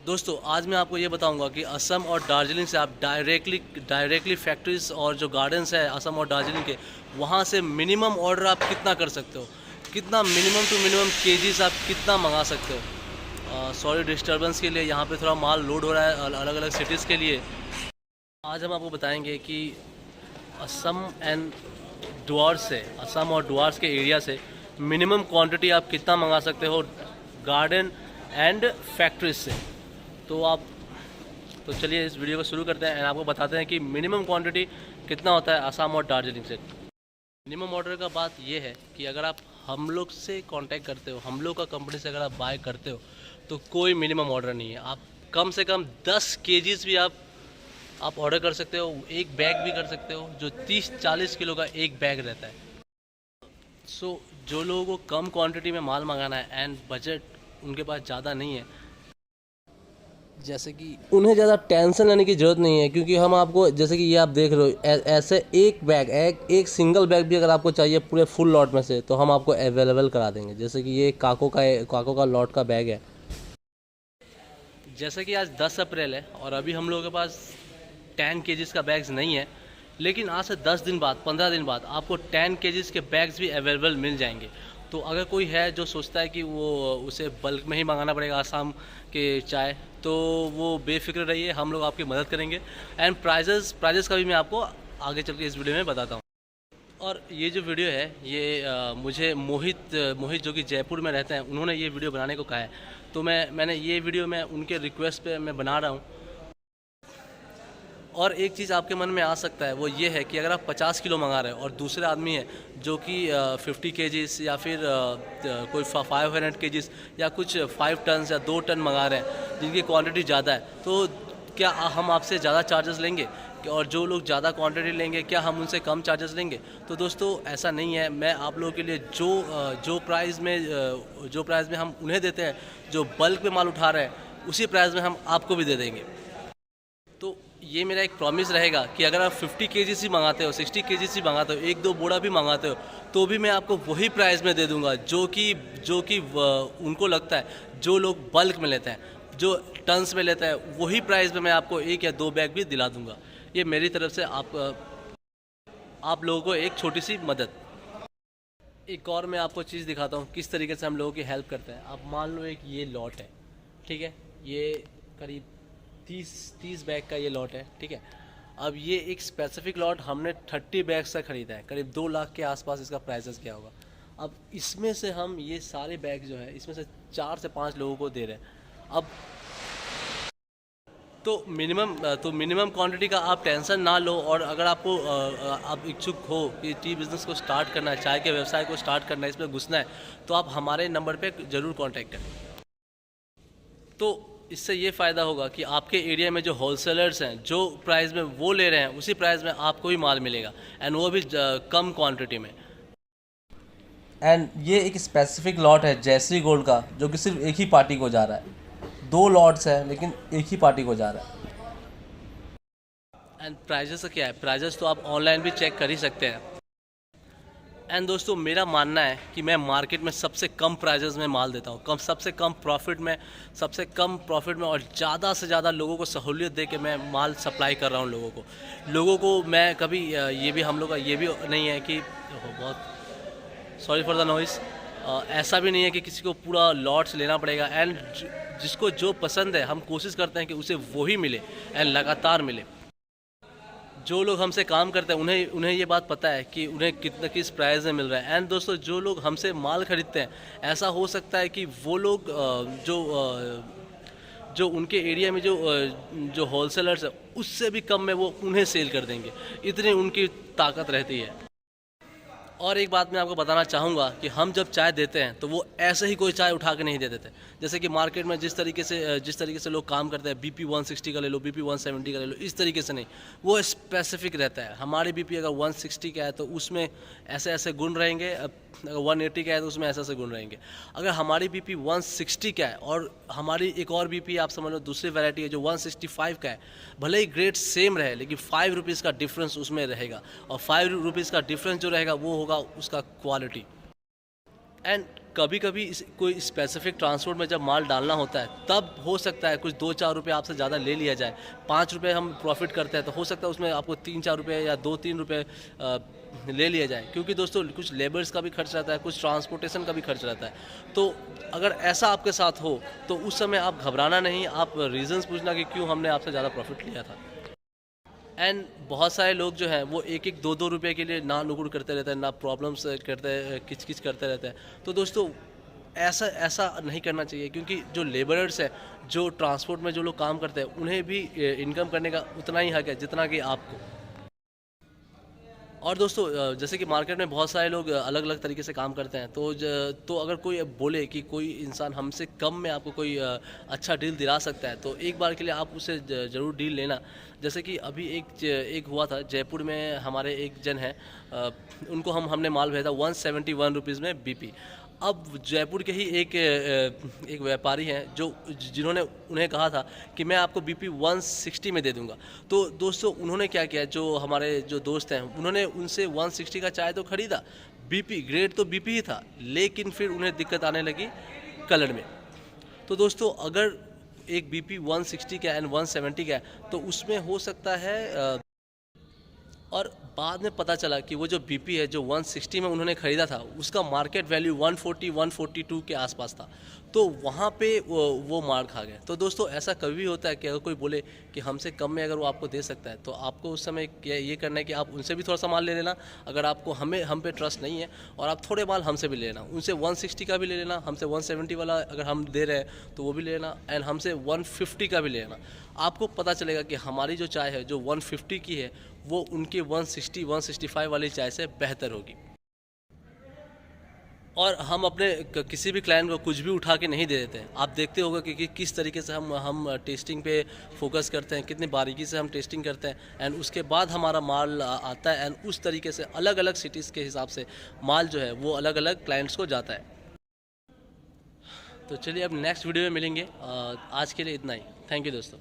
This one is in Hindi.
दोस्तों आज मैं आपको ये बताऊंगा कि असम और दार्जिलिंग से आप डायरेक्टली फैक्ट्रीज और जो गार्डन्स है असम और दार्जिलिंग के, वहाँ से मिनिमम ऑर्डर आप कितना कर सकते हो, कितना मिनिमम टू मिनिमम केजीस आप कितना मंगा सकते हो। सॉरी डिस्टर्बेंस के लिए, यहाँ पे थोड़ा माल लोड हो रहा है अलग अलग सिटीज़ के लिए। आज हम आपको बताएंगे कि असम एंड डुआर्स से, असम और डुआर्स के एरिया से मिनिमम क्वांटिटी आप कितना मंगा सकते हो गार्डन एंड फैक्ट्रीज से। तो चलिए इस वीडियो को शुरू करते हैं एंड आपको बताते हैं कि मिनिमम क्वांटिटी कितना होता है असम और दार्जिलिंग से। मिनिमम ऑर्डर का बात ये है कि अगर आप हम लोग से कांटेक्ट करते हो, हम लोग का कंपनी से अगर आप बाय करते हो तो कोई मिनिमम ऑर्डर नहीं है। आप कम से कम 10 केजीज भी आप ऑर्डर कर सकते हो, एक बैग भी कर सकते हो, जो 30-40 किलो का एक बैग रहता है। सो जो लोगों को कम क्वांटिटी में माल मंगाना है एंड बजट उनके पास ज़्यादा नहीं है, जैसे कि उन्हें ज़्यादा टेंशन लेने की ज़रूरत नहीं है, क्योंकि हम आपको, जैसे कि ये आप देख रहे हो, ऐसे एक बैग, एक सिंगल बैग भी अगर आपको चाहिए पूरे फुल लॉट में से, तो हम आपको अवेलेबल करा देंगे। जैसे कि ये काको का लॉट का बैग है। जैसे कि आज 10 अप्रैल है और अभी हम लोगों के पास 10 केजीज़ का बैग्स नहीं है, लेकिन आज से 10 दिन बाद, 15 दिन बाद आपको 10 केजीज़ के बैग्स भी अवेलेबल मिल जाएंगे। तो अगर कोई है जो सोचता है कि वो उसे बल्क में ही मंगाना पड़ेगा आसाम के चाय, तो वो बेफिक्र रहिए, हम लोग आपकी मदद करेंगे। एंड प्राइजेस का भी मैं आपको आगे चल के इस वीडियो में बताता हूँ। और ये जो वीडियो है ये मुझे मोहित जो कि जयपुर में रहते हैं, उन्होंने ये वीडियो बनाने को कहा है। तो मैंने ये वीडियो मैं उनके रिक्वेस्ट पे मैं बना रहा हूँ। और एक चीज़ आपके मन में आ सकता है, वो ये है कि अगर आप 50 किलो मंगा रहे हो और दूसरे आदमी है जो कि 50 केजीज़ या फिर कोई 500 केजीज़ या कुछ 5 टन या 2 टन मंगा रहे हैं जिनकी क्वांटिटी ज़्यादा है, तो क्या हम आपसे ज़्यादा चार्जेस लेंगे? और जो लोग ज़्यादा क्वांटिटी लेंगे, क्या हम उनसे कम चार्जेस लेंगे? तो दोस्तों ऐसा नहीं है। मैं आप लोगों के लिए जो प्राइस में हम उन्हें देते हैं, जो बल्क में माल उठा रहे हैं, उसी प्राइस में हम आपको भी दे देंगे। तो ये मेरा एक प्रॉमिस रहेगा कि अगर आप 50 केजीज़ ही मंगाते हो, 60 केजीज़ ही मंगाते हो, 1-2 बोरा भी मंगाते हो, तो भी मैं आपको वही प्राइस में दे दूंगा जो कि उनको लगता है, जो लोग बल्क में लेते हैं, जो टन्स में लेते हैं, वही प्राइस में मैं आपको 1 या 2 बैग भी दिला दूंगा। ये मेरी तरफ से आप लोगों को एक छोटी सी मदद। एक और मैं आपको चीज़ दिखाता हूँ किस तरीके से हम लोगों की हेल्प करते हैं। आप मान लो एक ये लॉट है, ठीक है, ये करीब 30 बैग का ये लॉट है, ठीक है। अब ये एक स्पेसिफिक लॉट हमने 30 बैग्स का ख़रीदा है, करीब 2 लाख के आसपास इसका प्राइसेस क्या होगा। अब इसमें से हम ये सारे बैग जो है, इसमें से 4 से 5 लोगों को दे रहे हैं। अब तो मिनिमम क्वांटिटी का आप टेंशन ना लो। और अगर आपको आप इच्छुक हो कि टी बिज़नेस को स्टार्ट करना है, चाय के व्यवसाय को स्टार्ट करना है, इसमें घुसना है, तो आप हमारे नंबर पे ज़रूर कांटेक्ट करें। तो इससे ये फ़ायदा होगा कि आपके एरिया में जो होलसेलर्स हैं, जो प्राइस में वो ले रहे हैं, उसी प्राइस में आपको भी माल मिलेगा, एंड वो भी कम क्वांटिटी में। एंड ये एक स्पेसिफिक लॉट है जयश्री गोल्ड का, जो कि सिर्फ एक ही पार्टी को जा रहा है। 2 लॉट्स हैं लेकिन एक ही पार्टी को जा रहा है। एंड प्राइजेस का क्या है, प्राइजेस तो आप ऑनलाइन भी चेक कर ही सकते हैं। एंड दोस्तों मेरा मानना है कि मैं मार्केट में सबसे कम प्राइजेस में माल देता हूँ, सबसे कम प्रॉफिट में और ज़्यादा से ज़्यादा लोगों को सहूलियत दे के मैं माल सप्लाई कर रहा हूँ लोगों को। मैं कभी ये भी हम लोग का ये भी नहीं है कि बहुत सॉरी फॉर द नॉइस, ऐसा भी नहीं है कि किसी को पूरा लॉट्स लेना पड़ेगा। एंड जिसको जो पसंद है, हम कोशिश करते हैं कि उसे वही मिले एंड लगातार मिले। जो लोग हमसे काम करते हैं उन्हें ये बात पता है कि उन्हें किस प्राइस में मिल रहा है। एंड दोस्तों जो लोग हमसे माल खरीदते हैं, ऐसा हो सकता है कि वो लोग जो उनके एरिया में जो होलसेलर्स है, उससे भी कम में वो उन्हें सेल कर देंगे, इतनी उनकी ताकत रहती है। और एक बात मैं आपको बताना चाहूँगा कि हम जब चाय देते हैं तो वो ऐसे ही कोई चाय उठा के नहीं दे देते। जैसे कि मार्केट में जिस तरीके से लोग काम करते हैं, BP 160 का ले लो, BP 170 का ले लो, इस तरीके से नहीं, वो स्पेसिफिक रहता है। हमारी BP अगर 160 का है तो उसमें ऐसे ऐसे गुण रहेंगे, अगर 180 का है तो उसमें ऐसे ऐसे गुण रहेंगे। अगर हमारी BP 160 का है और हमारी एक और BP आप समझ लो दूसरी वैरायटी है जो 165 का है, भले ही ग्रेड सेम रहे लेकिन 5 रुपीज़ का डिफरेंस उसमें रहेगा, और 5 रुपीज़ का डिफरेंस जो रहेगा वो होगा उसका क्वालिटी। एंड कभी कभी कोई स्पेसिफिक ट्रांसपोर्ट में जब माल डालना होता है तब हो सकता है कुछ 2-4 रुपये आपसे ज़्यादा ले लिया जाए। 5 रुपये हम प्रॉफिट करते हैं तो हो सकता है उसमें आपको 3-4 रुपये या 2-3 रुपये ले लिया जाए, क्योंकि दोस्तों कुछ लेबर्स का भी खर्च रहता है, कुछ ट्रांसपोर्टेशन का भी खर्च रहता है। तो अगर ऐसा आपके साथ हो तो उस समय आप घबराना नहीं, आप रीज़न्स पूछना कि क्यों हमने आपसे ज़्यादा प्रॉफिट लिया था। एंड बहुत सारे लोग जो हैं वो 1-1 2-2 रुपये के लिए ना नुकुर करते रहते हैं, ना प्रॉब्लम्स करते किच-किच करते रहते हैं। तो दोस्तों ऐसा ऐसा नहीं करना चाहिए, क्योंकि जो लेबरर्स हैं, जो ट्रांसपोर्ट में जो लोग काम करते हैं, उन्हें भी इनकम करने का उतना ही हक है जितना कि आपको। और दोस्तों जैसे कि मार्केट में बहुत सारे लोग अलग अलग तरीके से काम करते हैं, तो अगर कोई बोले कि कोई इंसान हमसे कम में आपको कोई अच्छा डील दिला सकता है तो एक बार के लिए आप उसे ज़रूर डील लेना। जैसे कि अभी एक हुआ था जयपुर में, हमारे एक जन हैं, उनको हमने माल भेजा 171 रुपीज़ में बीपी। अब जयपुर के ही एक व्यापारी हैं जिन्होंने उन्हें कहा था कि मैं आपको बीपी 160 में दे दूंगा। तो दोस्तों उन्होंने क्या किया, जो हमारे जो दोस्त हैं उन्होंने उनसे 160 का चाय तो ख़रीदा, बीपी ग्रेड तो बीपी ही था, लेकिन फिर उन्हें दिक्कत आने लगी कलर में। तो दोस्तों अगर एक बीपी 160 का एंड 170 का है तो उसमें हो सकता है और बाद में पता चला कि वो जो बीपी है जो 160 में उन्होंने ख़रीदा था उसका मार्केट वैल्यू 140-142 के आसपास था। तो वहाँ पे वो मार खा गए। तो दोस्तों ऐसा कभी भी होता है कि अगर कोई बोले कि हमसे कम में अगर वो आपको दे सकता है तो आपको उस समय ये करना है कि आप उनसे भी थोड़ा सा माल ले लेना। अगर आपको हम पे ट्रस्ट नहीं है, और आप थोड़े माल हमसे भी ले लेना, उनसे 160 का भी ले लेना, हमसे 170 वाला अगर हम दे रहे हैं तो वो भी ले लेना, एंड हमसे 150 का भी ले लेना। आपको पता चलेगा कि हमारी जो चाय है जो 150 की है वो उनके 160-165 वाली चाय से बेहतर होगी। और हम अपने किसी भी क्लाइंट को कुछ भी उठा के नहीं दे देते हैं। आप देखते होंगे कि किस तरीके से हम टेस्टिंग पे फोकस करते हैं, कितनी बारीकी से हम टेस्टिंग करते हैं, एंड उसके बाद हमारा माल आता है, एंड उस तरीके से अलग अलग सिटीज़ के हिसाब से माल जो है वो अलग अलग क्लाइंट्स को जाता है। तो चलिए अब नेक्स्ट वीडियो में मिलेंगे। आज के लिए इतना ही। थैंक यू दोस्तों।